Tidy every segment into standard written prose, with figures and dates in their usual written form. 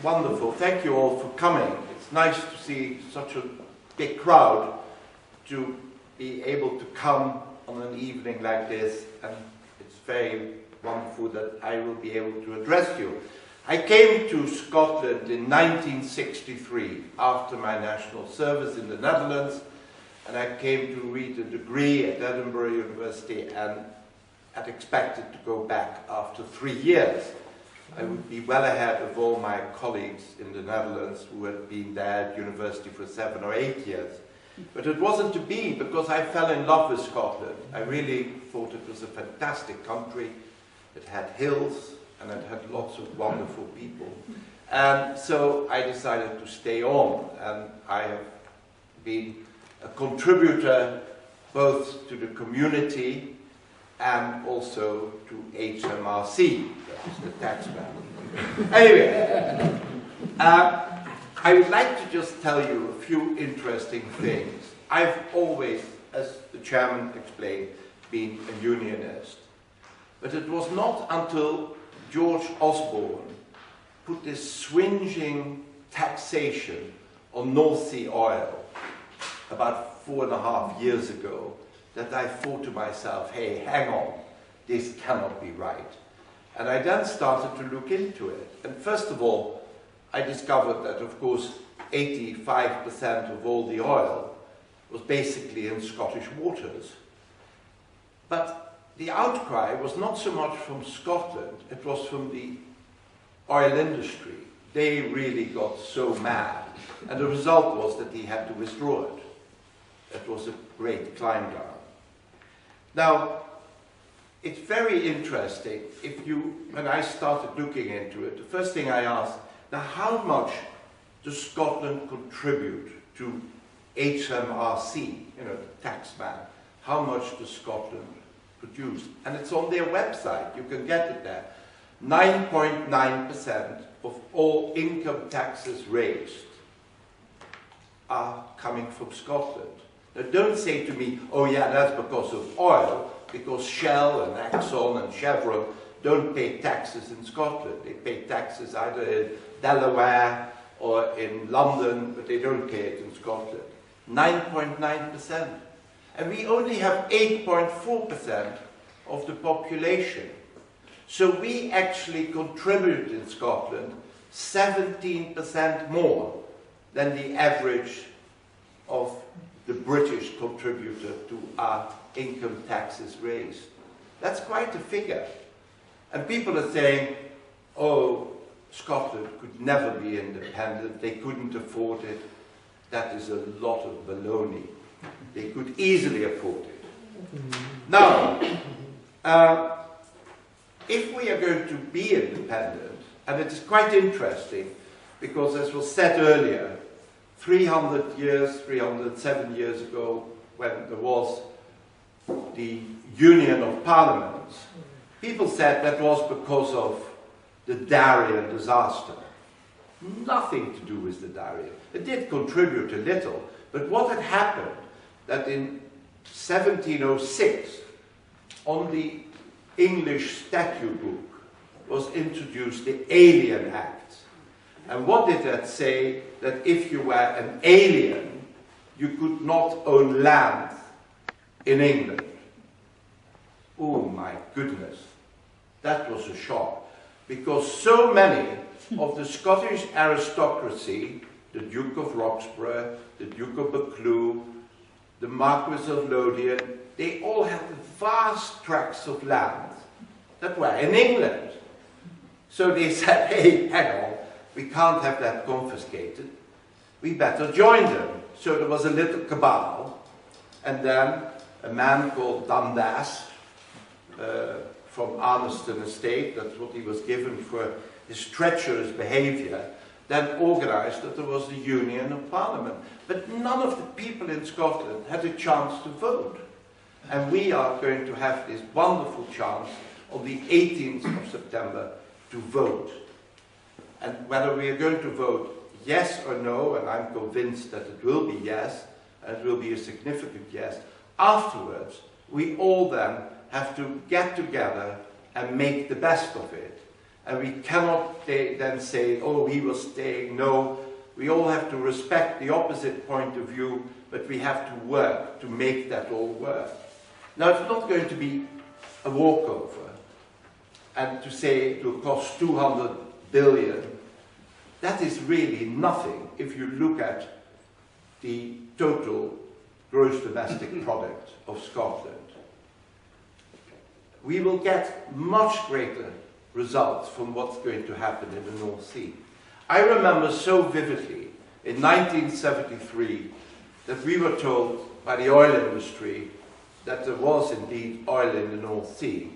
wonderful. Thank you all for coming. It's nice to see such a big crowd to be able to come on an evening like this, and it's very wonderful that I will be able to address you. I came to Scotland in 1963 after my national service in the Netherlands, and I came to read a degree at Edinburgh University and had expected to go back after 3 years. I would be well ahead of all my colleagues in the Netherlands who had been there at university for 7 or 8 years. But it wasn't to be, because I fell in love with Scotland. I really thought it was a fantastic country. It had hills and it had lots of wonderful people. And so I decided to stay on, and I have been a contributor both to the community and also to HMRC, that is the tax man. Anyway, I would like to just tell you a few interesting things. I've always, as the chairman explained, been a unionist. But it was not until George Osborne put this swinging taxation on North Sea oil about 4.5 years ago that I thought to myself, hey, hang on, this cannot be right. And I then started to look into it. And first of all, I discovered that, of course, 85% of all the oil was basically in Scottish waters. But the outcry was not so much from Scotland, it was from the oil industry. They really got so mad. And the result was that he had to withdraw it. It was a great climb down. Now, it's very interesting. When I started looking into it, the first thing I asked, now how much does Scotland contribute to HMRC, you know, the tax man? How much does Scotland produce? And it's on their website, you can get it there. 9.9% of all income taxes raised are coming from Scotland. Now don't say to me, oh yeah, that's because of oil, because Shell and Exxon and Chevron don't pay taxes in Scotland. They pay taxes either in Delaware or in London, but they don't pay it in Scotland. 9.9%. And we only have 8.4% of the population. So we actually contribute in Scotland 17% more than the average of the British contributor to our income taxes raised. That's quite a figure. And people are saying, oh, Scotland could never be independent, they couldn't afford it. That is a lot of baloney. They could easily afford it. Now, if we are going to be independent, and it is quite interesting, because as was said earlier, 307 years ago, when there was the Union of Parliaments, people said that was because of the Darien disaster. Nothing to do with the Darien. It did contribute a little, but what had happened, that in 1706, on the English statute book, was introduced the Alien Act. And what did that say? That if you were an alien, you could not own land in England. Oh my goodness, that was a shock. Because so many of the Scottish aristocracy, the Duke of Roxburgh, the Duke of Buccleuch, the Marquis of Lothian, they all had vast tracts of land that were in England. So they said, hey, hang on, we can't have that confiscated. We better join them. So there was a little cabal, and then a man called Dundas, from Arniston Estate, that's what he was given for his treacherous behavior, then organized that there was the Union of Parliament. But none of the people in Scotland had a chance to vote. And we are going to have this wonderful chance on the 18th of September to vote. And whether we are going to vote yes or no, and I'm convinced that it will be yes, and it will be a significant yes, afterwards, we all then have to get together and make the best of it. And we cannot then say, oh, he was staying. No, we all have to respect the opposite point of view, but we have to work to make that all work. Now, it's not going to be a walkover. And to say it will cost 200 billion, that is really nothing if you look at the total gross domestic product of Scotland. We will get much greater results from what's going to happen in the North Sea. I remember so vividly in 1973 that we were told by the oil industry that there was indeed oil in the North Sea,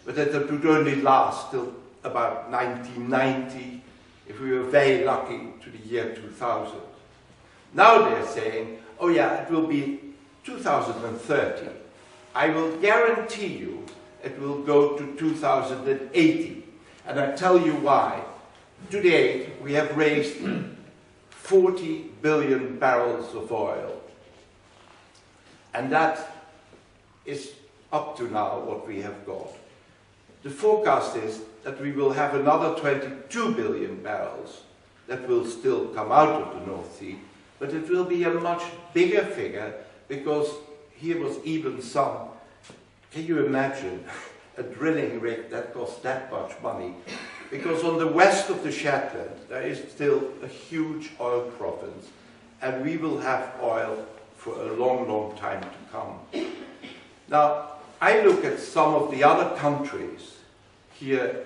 but that it would only last till about 1990, if we were very lucky, to the year 2000. Now they're saying, oh yeah, it will be 2030. I will guarantee you it will go to 2080. And I tell you why. To date, we have raised 40 billion barrels of oil. And that is up to now what we have got. The forecast is that we will have another 22 billion barrels that will still come out of the North Sea, but it will be a much bigger figure because here was even some, can you imagine a drilling rig that costs that much money? Because on the west of the Shetland there is still a huge oil province, and we will have oil for a long, long time to come. Now, I look at some of the other countries here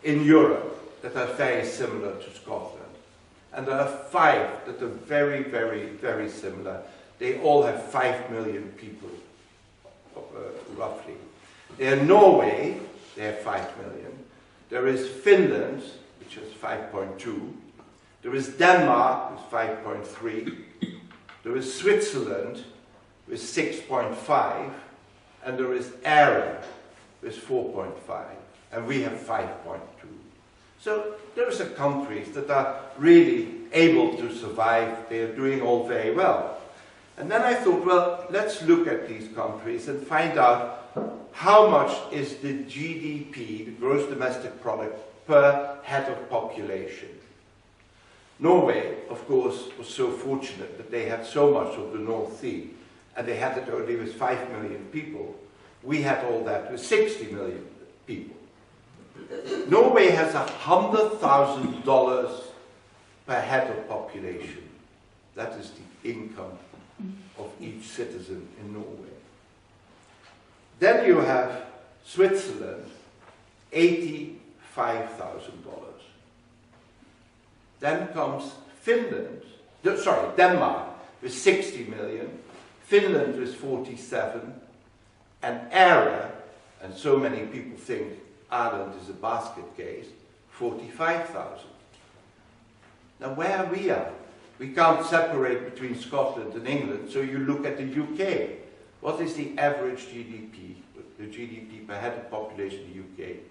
in Europe that are very similar to Scotland. And there are 5 that are very, very, very similar. They all have 5 million people, roughly. There are Norway, they have 5 million. There is Finland, which is 5.2. There is Denmark, with 5.3. There is Switzerland, with 6.5. And there is Cllr, with 4.5. And we have 5.2. So those are countries that are really able to survive. They are doing all very well. And then I thought, well, let's look at these countries and find out how much is the GDP, the gross domestic product, per head of population. Norway, of course, was so fortunate that they had so much of the North Sea, and they had it only with 5 million people. We had all that with 60 million people. Norway has $100,000 per head of population. That is the income of each citizen in Norway. Then you have Switzerland, $85,000. Then comes Denmark with 60 million, Finland with 47, and Cllr, and so many people think Ireland is a basket case, 45,000. Now where are we at? We can't separate between Scotland and England, so you look at the UK. What is the average GDP, the GDP per head of population in the UK?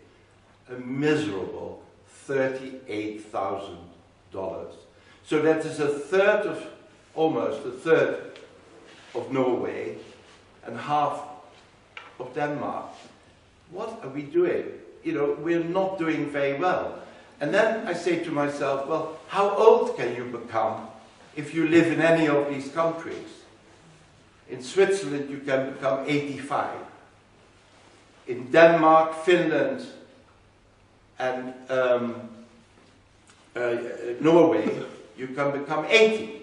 A miserable $38,000. So that is almost a third of Norway and half of Denmark. What are we doing? You know, we're not doing very well. And then I say to myself, well, how old can you become if you live in any of these countries? In Switzerland, you can become 85. In Denmark, Finland, and Norway, you can become 80.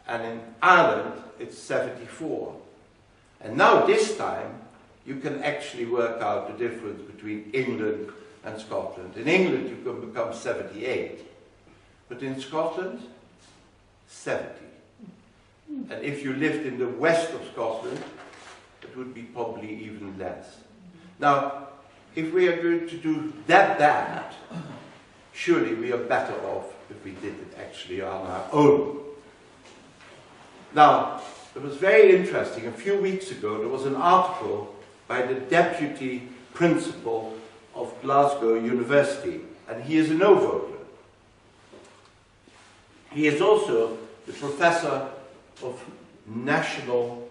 And in Ireland, it's 74. And now this time, you can actually work out the difference between England and Scotland. In England, you can become 78. But in Scotland, 70. And if you lived in the west of Scotland, it would be probably even less. Now, if we are going to do that bad, surely we are better off if we did it actually on our own. Now, it was very interesting. A few weeks ago, there was an article by the deputy principal of Glasgow University, and he is a no voter. He is also the professor of national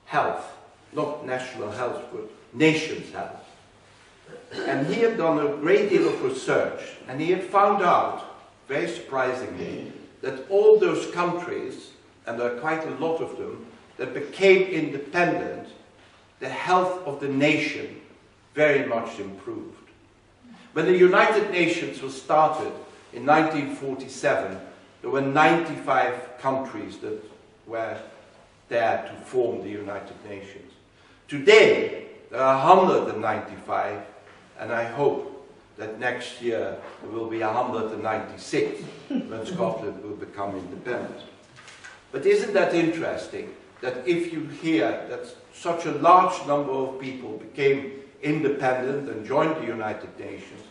health, not national health, but nation's health. And he had done a great deal of research, and he had found out, very surprisingly, that all those countries, and there are quite a lot of them, that became independent, the health of the nation very much improved. When the United Nations was started in 1947, there were 95 countries that were there to form the United Nations. Today, there are 195, and I hope that next year there will be 196 when Scotland will become independent. But isn't that interesting, that if you hear that such a large number of people became independent and joined the United Nations,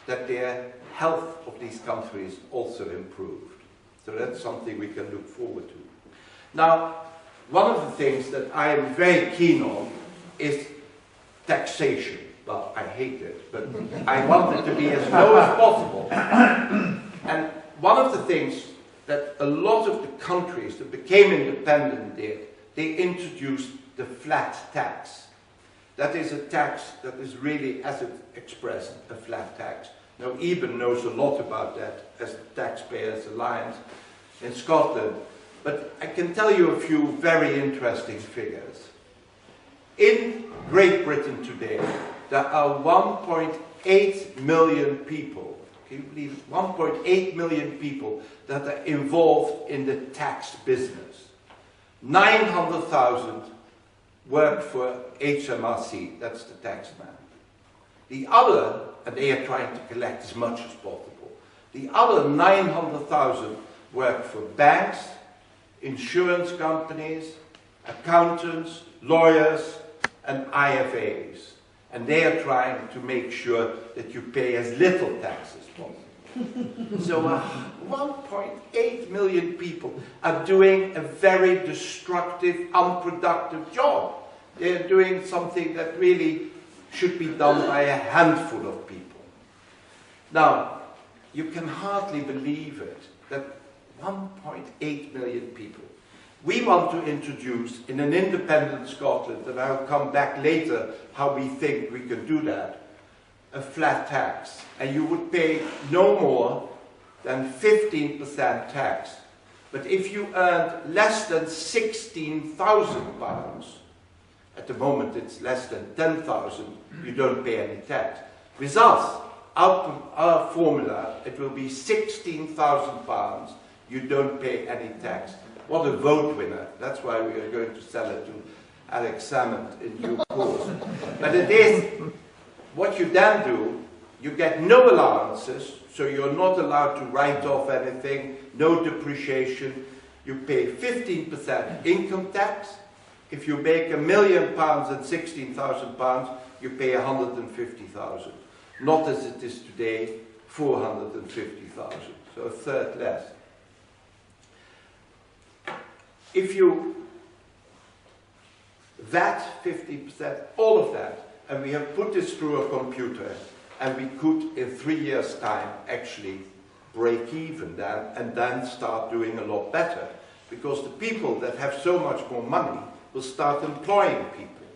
that their health of these countries also improved. So that's something we can look forward to. Now, one of the things that I am very keen on is taxation. Well, I hate it, but I want it to be as low as possible. And one of the things that a lot of the countries that became independent did, they introduced the flat tax. That is a tax that is really, as it's expressed, a flat tax. Now, Eben knows a lot about that as the Taxpayers Alliance in Scotland. But I can tell you a few very interesting figures. In Great Britain today, there are 1.8 million people, can you believe it? 1.8 million people that are involved in the tax business. 900,000 work for HMRC, that's the tax man. The other, and they are trying to collect as much as possible, the other 900,000 work for banks, insurance companies, accountants, lawyers, and IFAs. And they are trying to make sure that you pay as little tax as possible. So 1.8 million people are doing a very destructive, unproductive job. They're doing something that really should be done by a handful of people. Now, you can hardly believe it, that 1.8 million people. We want to introduce in an independent Scotland, and I'll come back later how we think we can do that, a flat tax. And you would pay no more than 15% tax. But if you earned less than £16,000, at the moment it's less than 10,000, you don't pay any tax. With us, out of our formula, it will be £16,000, you don't pay any tax. What a vote winner. That's why we are going to sell it to Alex Salmond in due course. But it is, what you then do, you get no allowances, so you're not allowed to write off anything, no depreciation. You pay 15% income tax. If you make £1 million and £16,000, you pay 150,000. Not as it is today, 450,000. So a third less. If you VAT 50%, all of that, and we have put this through a computer, and we could, in 3 years' time, actually break even then, and then start doing a lot better. Because the people that have so much more money will start employing people,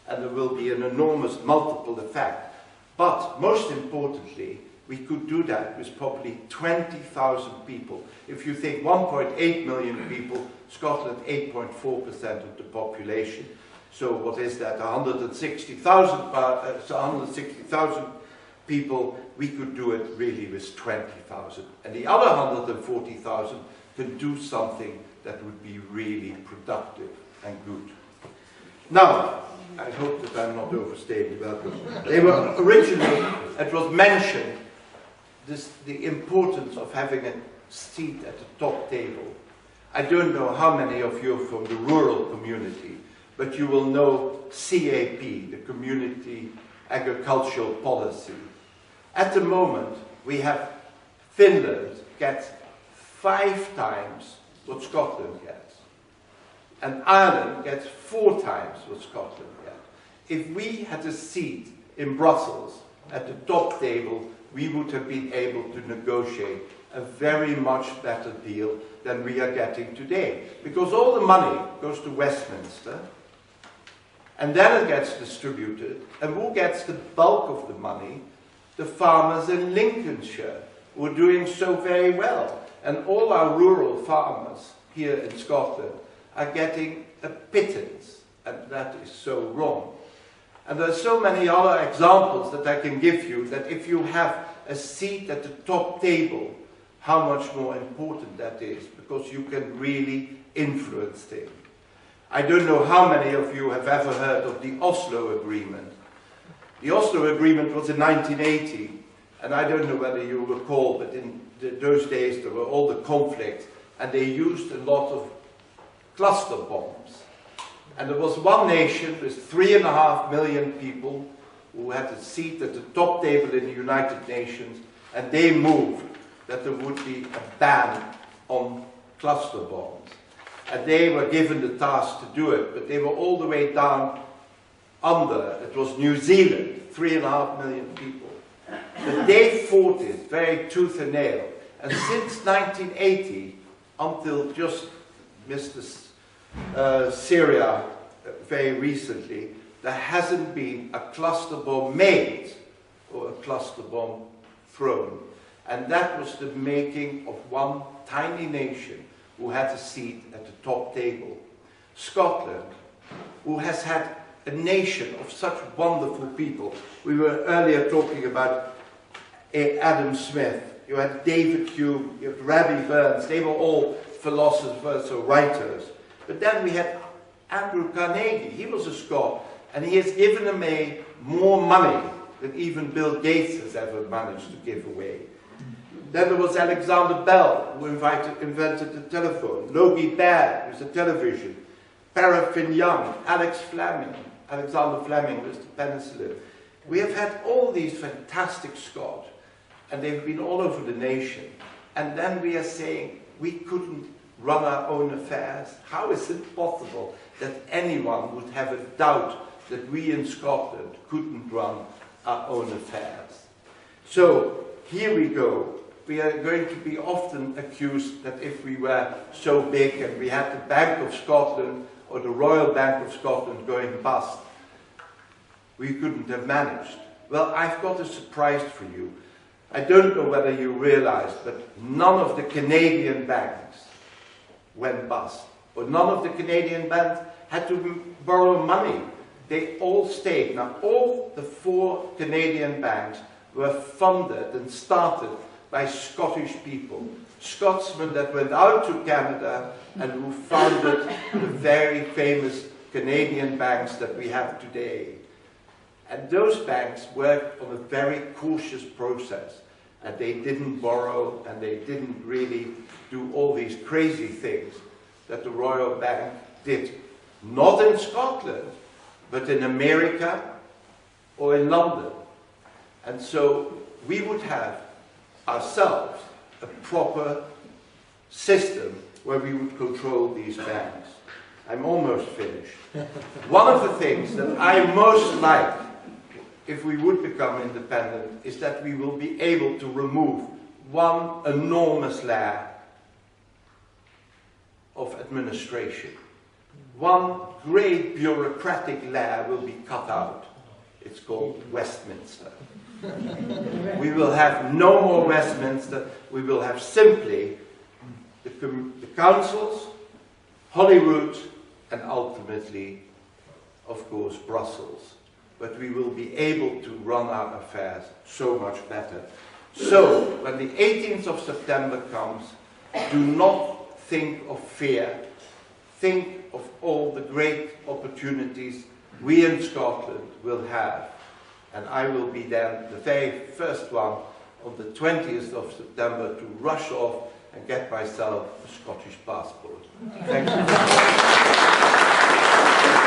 and there will be an enormous multiple effect. But, most importantly, we could do that with probably 20,000 people. If you think 1.8 million people, Scotland 8.4% of the population. So what is that? 160,000 people, we could do it really with 20,000. And the other 140,000 can do something that would be really productive and good. Now, I hope that I'm not overstating the welcome. They were originally, it was mentioned, the importance of having a seat at the top table. I don't know how many of you are from the rural community, but you will know CAP, the Community Agricultural Policy. At the moment, we have Finland gets 5 times what Scotland gets. And Ireland gets 4 times what Scotland gets. If we had a seat in Brussels at the top table, we would have been able to negotiate a very much better deal than we are getting today. Because all the money goes to Westminster, And then it gets distributed. And who gets the bulk of the money? The farmers in Lincolnshire, who are doing so very well. And all our rural farmers here in Scotland are getting a pittance. And that is so wrong. And there are so many other examples that I can give you, that if you have a seat at the top table, how much more important that is, because you can really influence things. I don't know how many of you have ever heard of the Oslo Agreement. The Oslo Agreement was in 1980, and I don't know whether you recall, but in those days there were all the conflicts, and they used a lot of cluster bombs. And there was one nation with 3.5 million people who had a seat at the top table in the United Nations, and they moved that there would be a ban on cluster bombs. And they were given the task to do it, but they were all the way down under. It was New Zealand, 3.5 million people. But they fought it very tooth and nail. And since 1980, until just Syria very recently, there hasn't been a cluster bomb made or a cluster bomb thrown. And that was the making of one tiny nation who had a seat at the top table. Scotland, who has had a nation of such wonderful people. We were earlier talking about Adam Smith. You had David Hume, you had Rabbie Burns. They were all philosophers or writers. But then we had Andrew Carnegie. He was a Scot, and he has given away more money than even Bill Gates has ever managed to give away. Then there was Alexander Bell, who invented the telephone. Logie Baird, who's the television. Paraffin Young, Alexander Fleming was the penicillin. We have had all these fantastic Scots, and they've been all over the nation. And then we are saying we couldn't run our own affairs. How is it possible that anyone would have a doubt that we in Scotland couldn't run our own affairs? So here we go. We are going to be often accused that if we were so big and we had the Bank of Scotland or the Royal Bank of Scotland going bust, we couldn't have managed. Well, I've got a surprise for you. I don't know whether you realize, but none of the Canadian banks went bust. Or none of the Canadian banks had to borrow money. They all stayed. Now, all the 4 Canadian banks were funded and started by Scottish people. Scotsmen that went out to Canada and who founded the very famous Canadian banks that we have today. And those banks worked on a very cautious process. And they didn't borrow, and they didn't really do all these crazy things that the Royal Bank did. Not in Scotland, but in America or in London. And so we would have ourselves a proper system where we would control these banks. I'm almost finished. One of the things that I most like, if we would become independent, is that we will be able to remove one enormous layer of administration. One great bureaucratic layer will be cut out. It's called Westminster. We will have no more Westminster. We will have simply the councils, Holyrood, and ultimately, of course, Brussels. But we will be able to run our affairs so much better. So, when the 18th of September comes, do not think of fear. Think of all the great opportunities we in Scotland will have. And I will be then the very first one on the 20th of September to rush off and get myself a Scottish passport. Thank you.